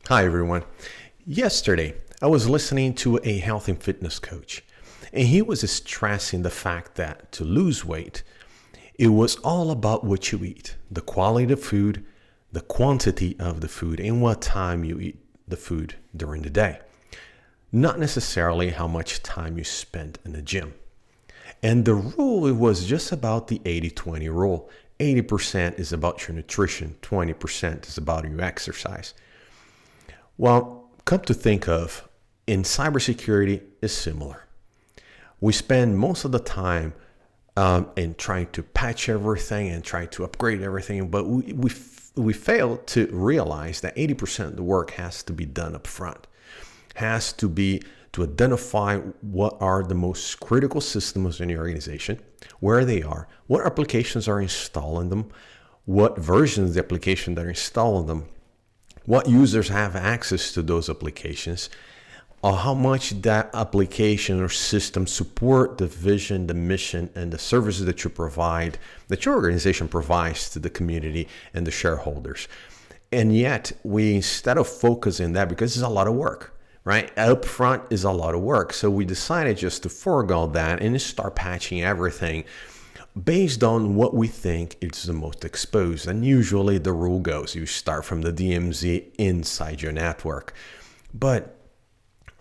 Hi, everyone. Yesterday, I was listening to a health and fitness coach, and he was stressing the fact that to lose weight, it was all about what you eat, the quality of food, the quantity of the food, and what time you eat the food during the day, not necessarily how much time you spend in the gym. And the rule it was just about the 80-20 rule. 80% is about your nutrition, 20% is about your exercise. Well, come to think of, in cybersecurity is similar. We spend most of the time in trying to patch everything and try to upgrade everything, but we fail to realize that 80% of the work has to be done up front. Has to be to identify what are the most critical systems in your organization, where they are, what applications are installing them, what versions of the application that are installing them, what users have access to those applications, or how much that application or system support the vision, the mission, and the services that you provide, that your organization provides to the community and the shareholders. And yet, we, instead of focusing that, because it's a lot of work, right? Upfront is a lot of work. So we decided just to forego that and start patching everything based on what we think is the most exposed. And usually the rule goes, you start from the DMZ inside your network. But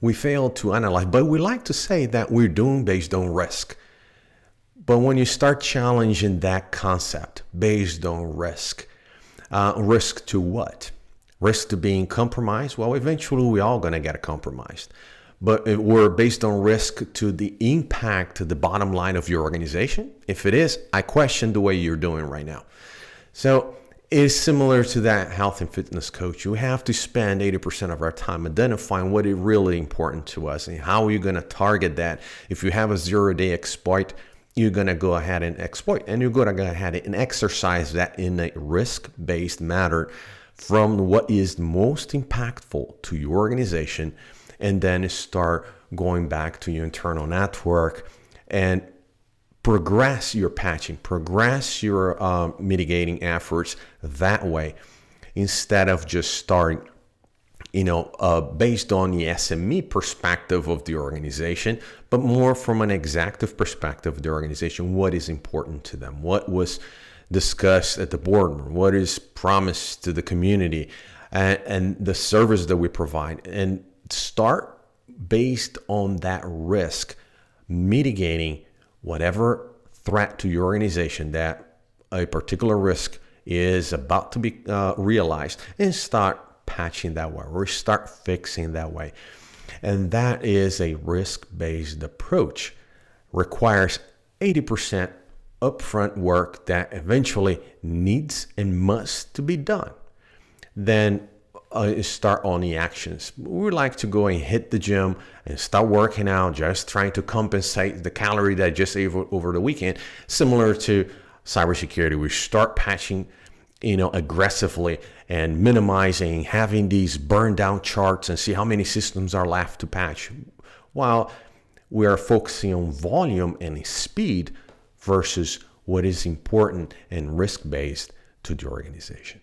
we fail to analyze, but we like to say that we're doing based on risk. But when you start challenging that concept based on risk, risk to what? Risk to being compromised? Well, eventually we're all going to get compromised. But if we're based on risk to the impact to the bottom line of your organization, if it is, I question the way you're doing right now. So it's similar to that health and fitness coach. You have to spend 80% of our time identifying what is really important to us and how you're going to target that. If you have a 0-day exploit, you're going to go ahead and exploit, and you're going to go ahead and exercise that in a risk-based manner from what is most impactful to your organization, and then start going back to your internal network and progress your patching, progress your mitigating efforts that way, instead of just starting, based on the SME perspective of the organization, but more from an executive perspective of the organization. What is important to them? What was discussed at the boardroom? What is promised to the community? And the service that we provide, and start based on that risk, mitigating whatever threat to your organization that a particular risk is about to be realized, and start patching that way, or start fixing that way. And that is a risk-based approach. Requires 80% upfront work that eventually needs and must to be done. Then start on the actions. We like to go and hit the gym and start working out, just trying to compensate the calorie that I just ate over the weekend. Similar to cybersecurity, we start patching, aggressively and minimizing, having these burn down charts and see how many systems are left to patch, while we are focusing on volume and speed versus what is important and risk-based to the organization.